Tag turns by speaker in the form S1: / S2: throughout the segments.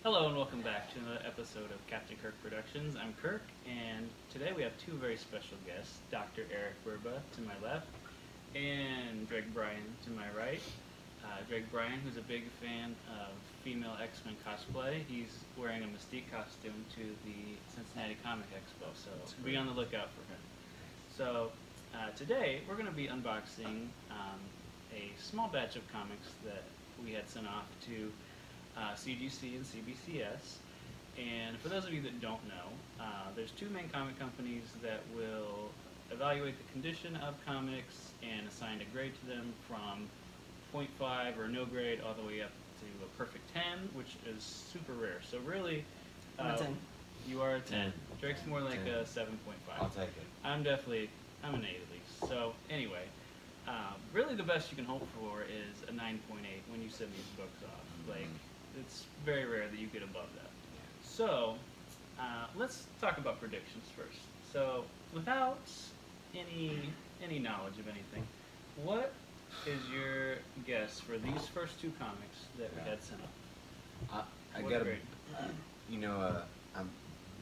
S1: Hello and welcome back to another episode of Captain Kirk Productions. I'm Kirk, and today we have two very special guests, Dr. Eric Burba to my left, and Greg Bryan to my right. Greg Bryan, who's a big fan of female X-Men cosplay, he's wearing a Mystique costume to the Cincinnati Comic Expo, so be on the lookout for him. So today we're going to be unboxing a small batch of comics that we had sent off to CGC and CBCS. And for those of you that don't know, there's two main comic companies that will evaluate the condition of comics and assign a grade to them from 0.5 or no grade all the way up to a perfect 10, which is super rare. So really,
S2: I'm a 10.
S1: You are a 10. Drake's more like
S3: 10.
S1: a 7.5.
S3: I'll take it.
S1: I'm an 8 at least. So anyway, really the best you can hope for is a 9.8 when you send these books off. Like, it's very rare that you get above that. So let's talk about predictions first. So without any knowledge of anything, what is your guess for these first two comics that we had sent up?
S3: I gotta, I'm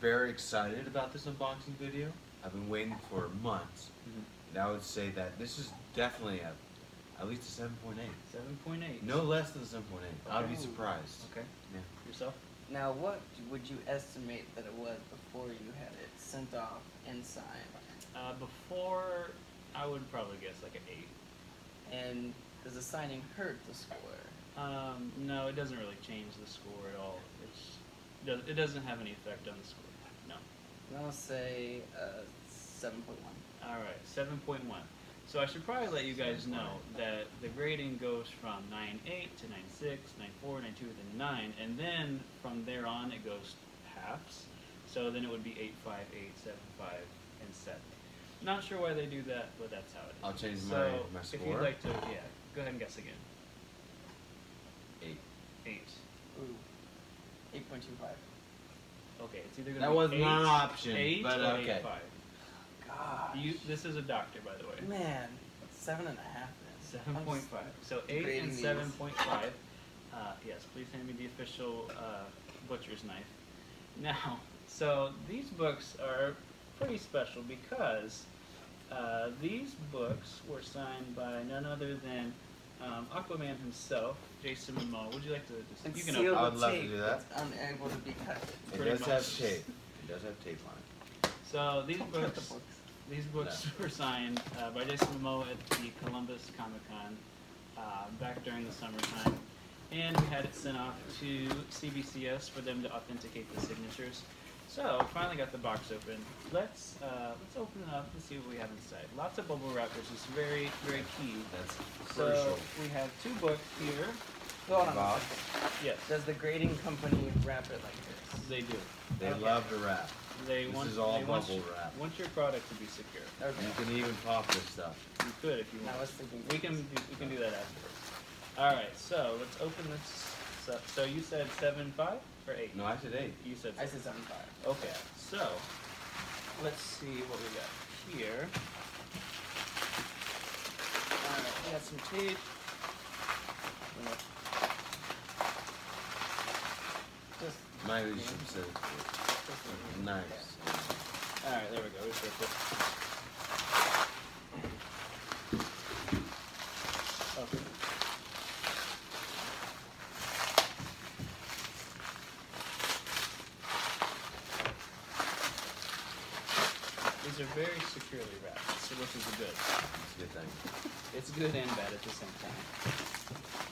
S3: very excited about this unboxing video. I've been waiting for months, and I would say that this is definitely at least a 7.8.
S1: 7.8.
S3: No less than a 7.8. I'd be
S1: Okay.
S3: surprised.
S1: Okay.
S3: Yeah.
S1: Yourself?
S2: Now, what would you estimate that it was before you had it sent off and signed?
S1: Before, I would probably guess like an 8.
S2: And does the signing hurt the score?
S1: No, it doesn't really change the score at all. It doesn't have any effect on the score. No.
S2: I'll say 7.1.
S1: All right, 7.1. So I should probably let you guys know that the grading goes from 9.8 to 9.6, 9.4, 9.2, then 9, and then from there on it goes halves. So then it would be 8.5, 8, 7.5, and 7. Not sure why they do that, but that's how it is.
S3: I'll change my
S1: if
S3: score.
S1: you'd like to, yeah, go ahead and guess again.
S3: 8.
S1: 8.
S2: Ooh, 8.25.
S1: Okay, it's either going to be
S3: That was
S1: 8,
S3: not an option,
S1: 8
S3: but
S1: or
S3: okay.
S1: 8.5.
S2: Gosh.
S1: This is a doctor, by the way.
S2: Man, 7.5 then.
S1: 7.5. So 8
S2: grading
S1: and
S2: these.
S1: 7.5. Yes, please hand me the official butcher's knife. Now, so these books are pretty special because these books were signed by none other than Aquaman himself, Jason Momoa. Would you like to just...
S2: And
S1: You can
S2: sealed
S1: open
S3: I would
S2: with
S3: love to
S2: tape
S3: do that.
S2: that's unable to be cut.
S3: It
S1: Pretty
S3: does
S1: much.
S3: have tape. It does have tape on it.
S1: So these
S2: Don't cut
S1: books...
S2: the books.
S1: These books were signed by Jason Momoa at the Columbus Comic-Con back during the summertime, and we had it sent off to CBCS for them to authenticate the signatures. So finally got the box open. Let's open it up and see what we have inside. Lots of bubble wrap, which is very key.
S3: That's
S1: So
S3: crucial.
S1: we have two books here.
S2: Hold on.
S3: Box.
S1: Yes,
S2: Does the grading company wrap it like this?
S1: they do.
S3: They
S1: Okay.
S3: love to wrap.
S1: They
S3: This
S1: want,
S3: is all
S1: they want
S3: bubble wrap.
S1: want your product to be secure.
S2: Okay.
S3: You can even pop this stuff.
S1: You could if you
S2: Now
S1: want.
S2: I was thinking
S1: We can do that afterwards. All right, so let's open this. So you said 7.5 or 8?
S3: No, I said 8.
S1: You said
S2: I
S1: 7.
S2: said 7.5.
S1: Okay, so let's see what we got here. All right, we got some tape.
S2: Just
S3: Maybe you should say nice.
S1: All right, there we go. Just ripped it. Okay. These are very securely wrapped, so which is good.
S3: It's a good thing.
S1: It's good and bad at the same time.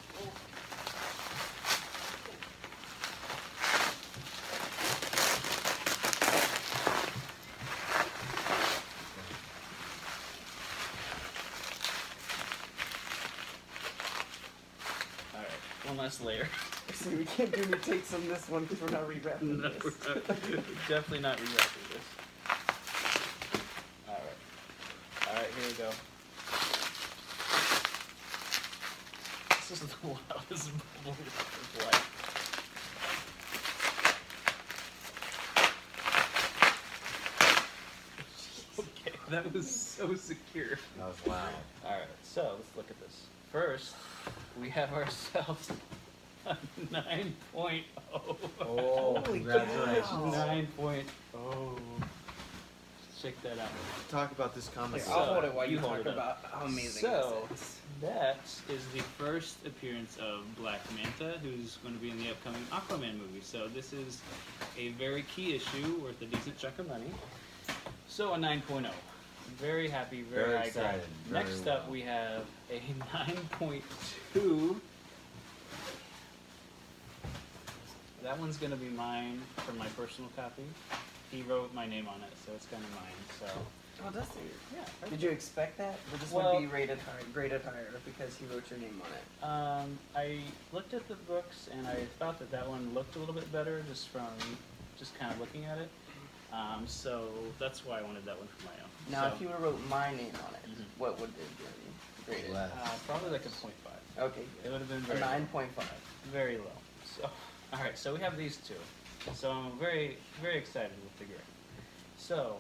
S1: All right, one last layer.
S2: see, we can't do any takes on this one because we're not rewrapping
S1: No,
S2: this.
S1: we're definitely not rewrapping this. All right, here we go. This is the loudest bubble wrap of life. Okay, that was so secure.
S3: That was loud.
S1: Alright, so let's look at this. First, we have ourselves 9.0.
S3: Oh,
S2: Holy
S3: congratulations.
S2: cow.
S1: 9.0. Check that out.
S3: Talk about this comic.
S2: Here, I'll hold it while
S1: you
S2: you
S1: hold
S2: talk
S1: it up.
S2: about how amazing
S1: So,
S2: this is.
S1: that is the first appearance of Black Manta, who's going to be in the upcoming Aquaman movie. So this is a very key issue worth a decent chunk of money. So a 9.0. Very happy, very high grade.
S3: excited. Very
S1: Next up,
S3: well.
S1: we have a 9.2. That one's going to be mine for my personal copy. He wrote my name on it, so it's kind of mine. So
S2: Oh, that's it.
S1: yeah.
S2: Did you expect that? Would this
S1: Well-
S2: one be graded higher because he wrote your name on it?
S1: I looked at the books and I thought that that one looked a little bit better just from just kind of looking at it. So that's why I wanted that one for my own.
S2: Now,
S1: So,
S2: if you would have wrote my name on it,
S1: Mhm.
S2: what would it be graded?
S3: Less.
S1: probably like a 0.5.
S2: Okay,
S1: It
S2: good.
S1: would have been
S2: A
S1: very low.
S2: 9.5.
S1: Very low. So, all right. So we have these two. So I'm very, very excited with the grade. So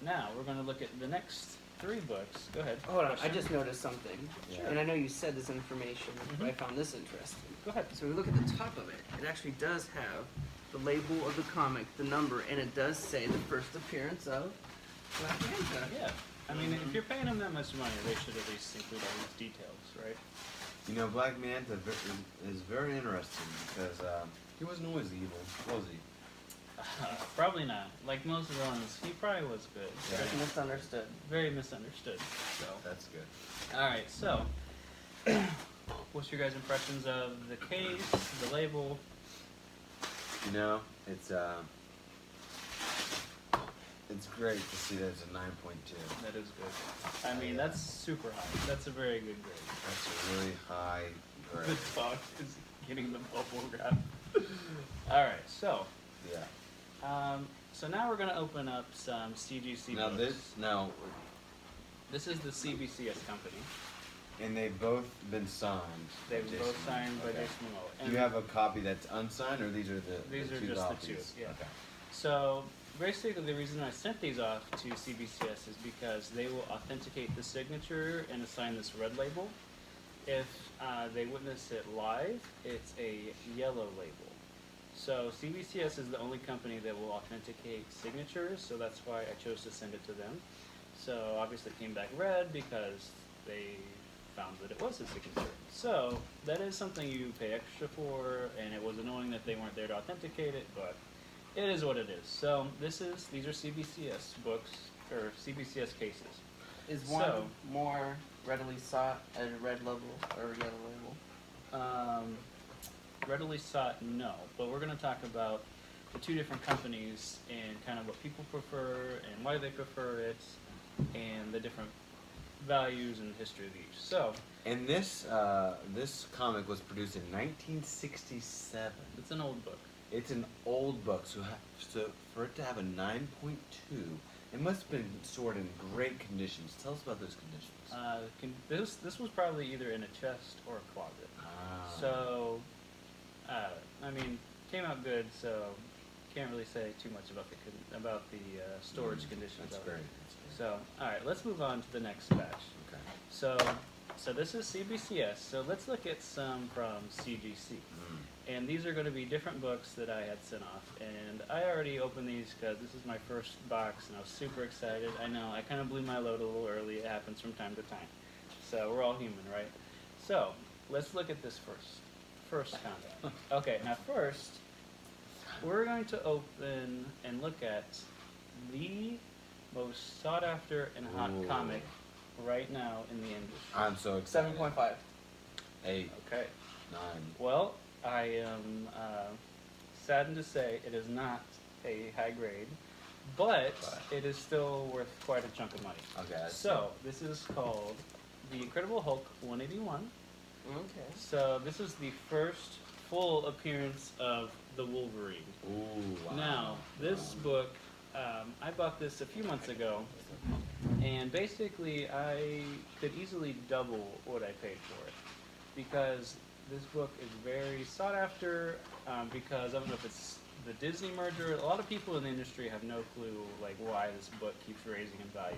S1: now we're going to look at the next 3 books. Go ahead.
S2: Hold on, I
S1: Question?
S2: just noticed something.
S3: Sure.
S2: And I know you said this information, but I
S1: Mhm.
S2: found this interesting.
S1: Go ahead.
S2: So we look at the top of it. It actually does have the label of the comic, the number, and it does say the first appearance of Black Manta.
S1: Yeah. I mean, if you're paying them that much money, they should at least include all these details, right?
S3: You know, Black Manta is very interesting because he wasn't always evil, was he?
S1: Probably not. Like most villains, he probably was good.
S3: Yeah.
S1: Right?
S2: Misunderstood.
S1: Very misunderstood. So,
S3: That's good.
S1: all right. So, what's your guys' impressions of the case, the label?
S3: You know, it's great to see that it's a 9.2.
S1: That is good. I mean, that's super high. That's a very good grade.
S3: That's a really high grade.
S1: The dog is getting the bubble wrap. All right. So,
S3: Yeah.
S1: so now we're gonna open up some CGC
S3: Now
S1: books. This is the CBCS company.
S3: And they've both been signed. by
S1: They've
S3: Jason
S1: both signed by
S3: Okay.
S1: Jason Momoa.
S3: Do you have a copy that's unsigned, or these are the
S1: These
S3: the
S1: are
S3: two
S1: just
S3: copies?
S1: the two. Yeah.
S3: Okay.
S1: So basically, the reason I sent these off to CBCS is because they will authenticate the signature and assign this red label. If they witness it live, it's a yellow label. So CBCS is the only company that will authenticate signatures, so that's why I chose to send it to them. So obviously it came back red because they found that it was a signature. So that is something you pay extra for, and it was annoying that they weren't there to authenticate it, but it is what it is. So these are CBCS books, or CBCS cases.
S2: Is one
S1: So-
S2: more readily sought at a red level or a yellow label?
S1: Readily sought, no, but we're going to talk about the 2 different companies and kind of what people prefer and why they prefer it and the different values and history of each. So
S3: And this comic was produced in 1967.
S1: it's an old book.
S3: It's an old book, so for it to have a 9.2, it must have been stored in great conditions. Tell us about those conditions.
S1: This was probably either in a chest or a closet.
S3: Ah.
S1: So, I mean, came out good. So, can't really say too much about the storage conditions
S3: That's
S1: of
S3: great.
S1: it.
S3: That's great.
S1: So, all right, let's move on to the next batch.
S3: Okay.
S1: So this is CBCS. So let's look at some from CGC. And these are going to be different books that I had sent off. And I already opened these because this is my first box, and I was super excited. I know I kind of blew my load a little early. It happens from time to time. So we're all human, right? So let's look at this first. First comic. Okay, now first, we're going to open and look at the most sought after and hot
S3: Ooh.
S1: comic right now in the industry.
S3: I'm so excited.
S2: 7.5.
S3: 8,
S1: Okay.
S3: 9.
S1: Well, I am saddened to say it is not a high grade, but it is still worth quite a chunk of money.
S3: Okay. That's
S1: So, this is called The Incredible Hulk 181.
S2: Okay.
S1: So, this is the first full appearance of the Wolverine.
S3: Ooh. Wow.
S1: Now, this book, I bought this a few months ago, and basically I could easily double what I paid for it, because this book is very sought after, because I don't know if it's the Disney merger. A lot of people in the industry have no clue like why this book keeps raising in value.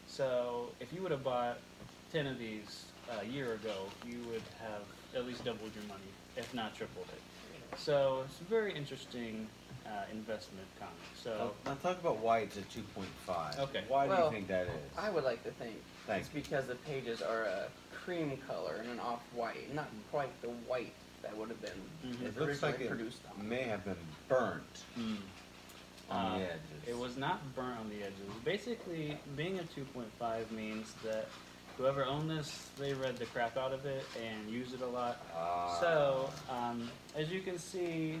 S1: So if you would have bought 10 of these a year ago, you would have at least doubled your money if not tripled it. So it's a very interesting investment comic. So
S3: Now talk about why it's a 2.5.
S1: Okay.
S3: Why do you
S2: Well,
S3: think that is?
S2: I would like to think
S3: Thank
S2: it's because the pages are a cream color and an off-white, not quite the white that would have been
S1: Mhm.
S3: It looks like
S2: originally
S3: it
S2: produced on.
S3: may have been burnt on the edges.
S1: it was not burnt on the edges. Basically, being a 2.5 means that whoever owned this, they read the crap out of it and used it a lot. So, as you can see,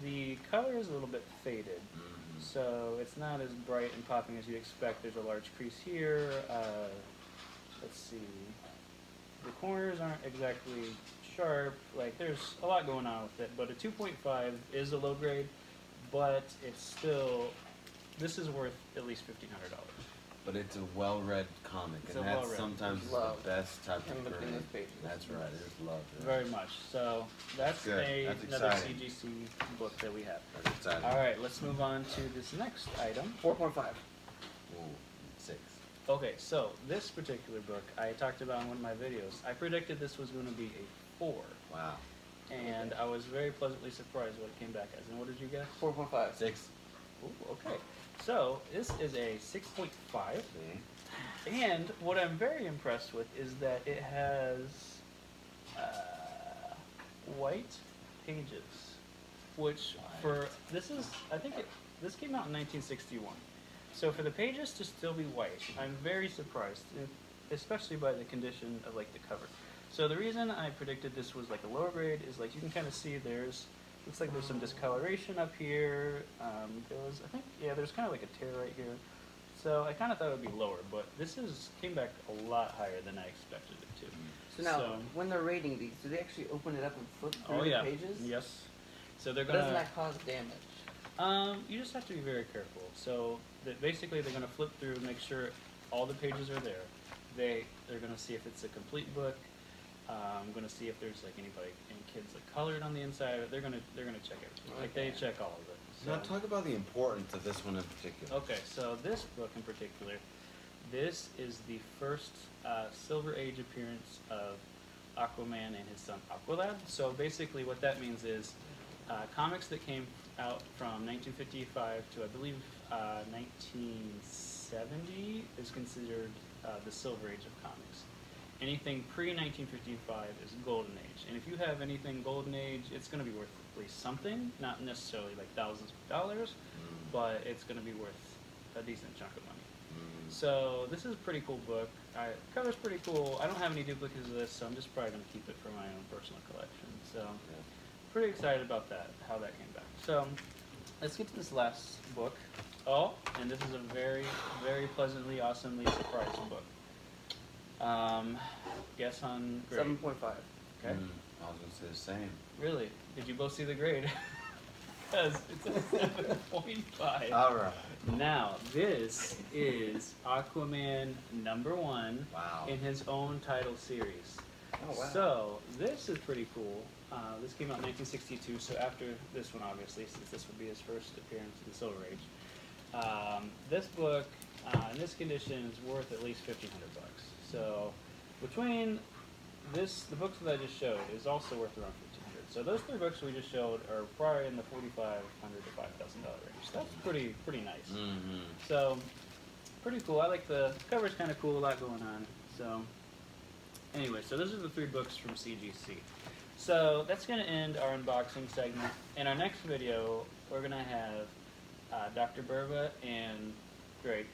S1: the color is a little bit faded.
S3: Mhm.
S1: So it's not as bright and popping as you'd expect. There's a large crease here. Let's see. The corners aren't exactly sharp. Like, there's a lot going on with it. But a 2.5 is a low grade, but it's still, this is worth at least $1,500.
S3: But it's a well-read comic,
S1: It's
S3: and
S1: a
S3: that's
S1: well-read.
S3: sometimes
S2: It's
S3: the
S2: loved.
S3: best type
S2: And
S3: of
S2: look in
S3: grade.
S2: those pages.
S3: That's right, it's love.
S1: Very much. So that's
S3: Good. That's
S1: another
S3: exciting.
S1: CGC book that we have.
S3: That's exciting.
S1: All right, let's move on to this next item.
S2: 4.5.
S3: Ooh, 6.
S1: Okay, so this particular book I talked about in one of my videos. I predicted this was going to be a 4,
S3: Wow.
S1: and I was very pleasantly surprised what it came back as. And what did you guess?
S2: 4.5.
S3: 6.
S1: Ooh, okay. So this is a 6.5.
S3: See?
S1: And what I'm very impressed with is that it has white pages, which for this is this came out in 1961. So for the pages to still be white, I'm very surprised, especially by the condition of like the cover. So the reason I predicted this was like a lower grade is like you can kind of see looks like there's some discoloration up here. There's kind of like a tear right here. So I kind of thought it would be lower, but this came back a lot higher than I expected it to.
S2: So now, when they're rating these, do they actually open it up and flip through the pages?
S1: Yes. So they're
S2: But
S1: gonna.
S2: doesn't that cause damage?
S1: You just have to be very careful. So basically, they're gonna flip through, make sure all the pages are there. They're gonna see if it's a complete book. I'm gonna see if there's like any kids like colored on the inside. They're gonna check everything. Like they check all of it. So.
S3: Now talk about the importance of this one in particular.
S1: Okay, so this book in particular, this is the first Silver Age appearance of Aquaman and his son Aqualad. So basically what that means is comics that came out from 1955 to I believe 1970 is considered the Silver Age of comics. Anything pre-1955 is Golden Age. And if you have anything Golden Age, it's going to be worth at least something. Not necessarily like thousands of dollars, but it's going to be worth a decent chunk of money. So this is a pretty cool book. Cover's pretty cool. I don't have any duplicates of this, so I'm just probably going to keep it for my own personal collection. So pretty excited about that, how that came back. So let's get to this last book. Oh, and this is a very, very pleasantly, awesomely surprised book. Guess on grade.
S2: 7.5.
S1: Okay.
S3: I was gonna say the same.
S1: Really? Did you both see the grade? Because it's a 7.5.
S3: All right.
S1: Now, this is Aquaman #1
S3: Wow.
S1: in his own title series.
S2: Oh, wow.
S1: So, this is pretty cool. This came out in 1962, so after this one, obviously, since this would be his first appearance in the Silver Age. This book, in this condition, is worth at least $1,500. So, between this, the books that I just showed, is also worth around $1,500. So those 3 books we just showed are probably in the $4,500 to $5,000 range. That's pretty nice.
S3: Mm-hmm.
S1: So, pretty cool. I like the cover's kind of cool, a lot going on. So, anyway, so those are the 3 books from CGC. So that's going to end our unboxing segment. In our next video, we're going to have Dr. Burba and Greg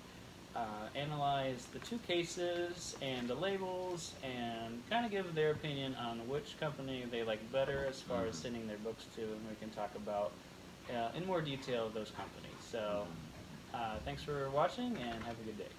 S1: analyze the 2 cases and the labels and kind of give their opinion on which company they like better as far as sending their books to, and we can talk about in more detail those companies. So thanks for watching and have a good day.